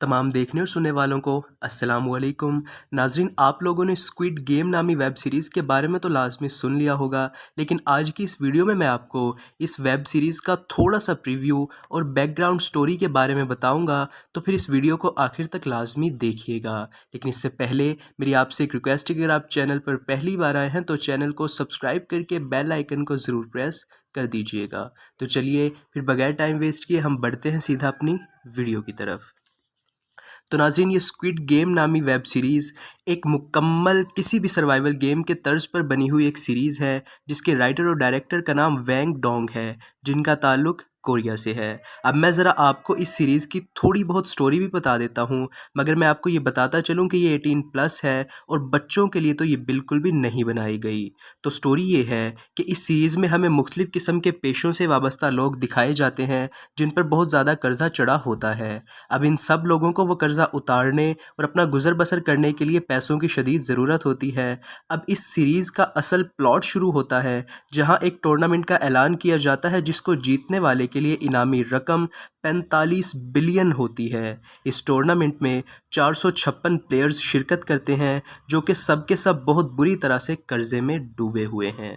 तमाम देखने और सुनने वालों को अस्सलामुअलैकुम। नाज़रीन, आप लोगों ने स्क्विड गेम नामी वेब सीरीज़ के बारे में तो लाज़मी सुन लिया होगा, लेकिन आज की इस वीडियो में मैं आपको इस वेब सीरीज़ का थोड़ा सा प्रीव्यू और बैकग्राउंड स्टोरी के बारे में बताऊंगा। तो फिर इस वीडियो को आखिर तक लाज़मी देखिएगा। लेकिन इससे पहले मेरी आपसे एक रिक्वेस्ट है कि अगर आप चैनल पर पहली बार आए हैं तो चैनल को सब्सक्राइब करके बेल आइकन को ज़रूर प्रेस कर दीजिएगा। तो चलिए फिर बगैर टाइम वेस्ट किए हम बढ़ते हैं सीधा अपनी वीडियो की तरफ। तो नाज़रीन, ये स्क्विड गेम नामी वेब सीरीज़ एक मुकम्मल किसी भी सर्वाइवल गेम के तर्ज पर बनी हुई एक सीरीज़ है, जिसके राइटर और डायरेक्टर का नाम वैंग डोंग है, जिनका ताल्लुक़ कोरिया से है। अब मैं ज़रा आपको इस सीरीज़ की थोड़ी बहुत स्टोरी भी बता देता हूँ, मगर मैं आपको ये बताता चलूँ कि ये 18+ है और बच्चों के लिए तो ये बिल्कुल भी नहीं बनाई गई। तो स्टोरी ये है कि इस सीरीज़ में हमें मुख्तलिफ़ किस्म के पेशों से वाबस्ता लोग दिखाए जाते हैं, जिन पर बहुत ज़्यादा कर्ज़ा चढ़ा होता है। अब इन सब लोगों को वो कर्ज़ा उतारने और अपना गुज़र बसर करने के लिए पैसों की शदीद ज़रूरत होती है। अब इस सीरीज़ का असल प्लॉट शुरू होता है जहां एक टूर्नामेंट का ऐलान किया जाता है, जिसको जीतने वाले के लिए इनामी रकम 45 बिलियन होती है। इस टूर्नामेंट में 456 प्लेयर्स शिरकत करते हैं, जो कि सब के सब बहुत बुरी तरह से कर्ज़े में डूबे हुए हैं।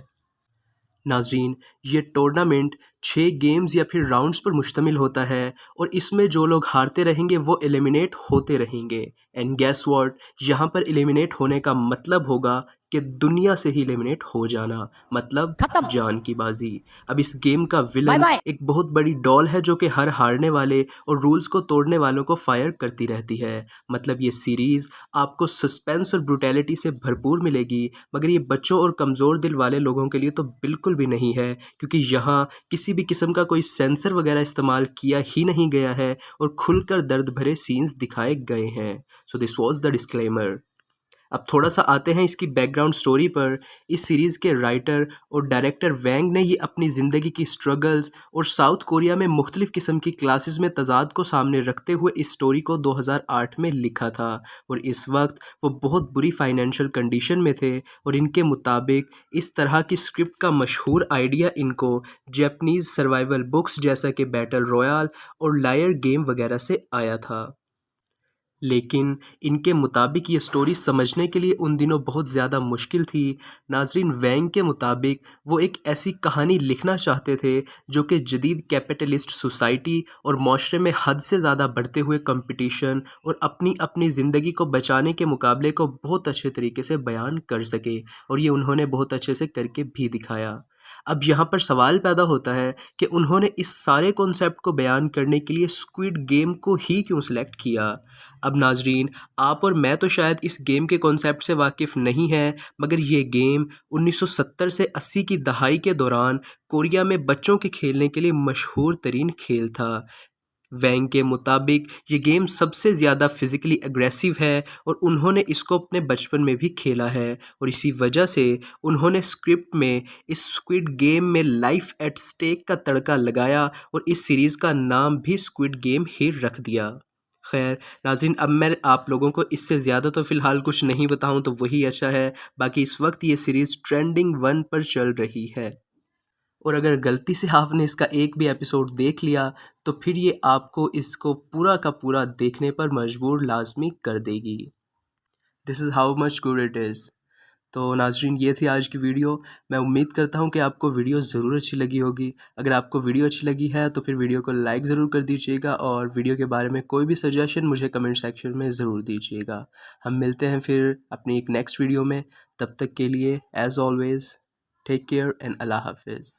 नाज़रीन, ये टूर्नामेंट 6 गेम्स या फिर राउंड्स पर मुश्तमिल होता है और इसमें जो लोग हारते रहेंगे वो एलिमिनेट होते रहेंगे। एंड गेस व्हाट, यहाँ पर एलिमिनेट होने का मतलब होगा कि दुनिया से ही एलिमिनेट हो जाना, मतलब खत्म। जान की बाजी। अब इस गेम का बाय विलन बाय। एक बहुत बड़ी डॉल है जो कि हर हारने वाले और रूल्स को तोड़ने वालों को फायर करती रहती है। मतलब ये सीरीज़ आपको सस्पेंस और ब्रूटैलिटी से भरपूर मिलेगी, मगर ये बच्चों और कमज़ोर दिल वाले लोगों के लिए तो बिल्कुल भी नहीं है, क्योंकि यहाँ किसी भी किस्म का कोई सेंसर वगैरह इस्तेमाल किया ही नहीं गया है और खुलकर दर्द भरे सीन्स दिखाए गए हैं। So this was the disclaimer. अब थोड़ा सा आते हैं इसकी बैकग्राउंड स्टोरी पर। इस सीरीज़ के राइटर और डायरेक्टर वैंग ने ये अपनी ज़िंदगी की स्ट्रगल्स और साउथ कोरिया में मुख्तलिफ़ किस्म की क्लासेस में तज़ाद को सामने रखते हुए इस स्टोरी को 2008 में लिखा था, और इस वक्त वो बहुत बुरी फाइनेंशियल कंडीशन में थे। और इनके मुताबिक इस तरह की स्क्रिप्ट का मशहूर आइडिया इनको जैपनीज़ सर्वाइवल बुक्स जैसा कि बैटल रॉयल और लायर गेम वगैरह से आया था। लेकिन इनके मुताबिक ये स्टोरी समझने के लिए उन दिनों बहुत ज़्यादा मुश्किल थी। नाज़रीन, वैंग के मुताबिक वो एक ऐसी कहानी लिखना चाहते थे जो कि जदीद कैपिटलिस्ट सोसाइटी और माशरे में हद से ज़्यादा बढ़ते हुए कंपटीशन और अपनी अपनी ज़िंदगी को बचाने के मुकाबले को बहुत अच्छे तरीके से बयान कर सके, और ये उन्होंने बहुत अच्छे से करके भी दिखाया। अब यहाँ पर सवाल पैदा होता है कि उन्होंने इस सारे कॉन्सेप्ट को बयान करने के लिए स्क्विड गेम को ही क्यों सिलेक्ट किया। अब नाजरीन, आप और मैं तो शायद इस गेम के कॉन्सेप्ट से वाकिफ़ नहीं हैं, मगर ये गेम 1970 से 80 की दहाई के दौरान कोरिया में बच्चों के खेलने के लिए मशहूर तरीन खेल था। वैंग के मुताबिक ये गेम सबसे ज़्यादा फिज़िकली एग्रेसिव है और उन्होंने इसको अपने बचपन में भी खेला है, और इसी वजह से उन्होंने स्क्रिप्ट में इस स्क्विड गेम में लाइफ एट स्टेक का तड़का लगाया और इस सीरीज़ का नाम भी स्क्विड गेम ही रख दिया। खैर नाज़रीन, अब मैं आप लोगों को इससे ज़्यादा तो फ़िलहाल कुछ नहीं बताऊं तो वही अच्छा है। बाकी इस वक्त ये सीरीज़ ट्रेंडिंग 1 पर चल रही है, और अगर गलती से आपने इसका एक भी एपिसोड देख लिया तो फिर ये आपको इसको पूरा का पूरा देखने पर मजबूर लाजमी कर देगी। This is how much good it is. तो नाजरीन, ये थी आज की वीडियो। मैं उम्मीद करता हूँ कि आपको वीडियो ज़रूर अच्छी लगी होगी। अगर आपको वीडियो अच्छी लगी है तो फिर वीडियो को लाइक ज़रूर कर दीजिएगा, और वीडियो के बारे में कोई भी सजेशन मुझे कमेंट सेक्शन में ज़रूर दीजिएगा। हम मिलते हैं फिर अपनी एक नेक्स्ट वीडियो में। तब तक के लिए as always take care and अल्लाह हाफिज़।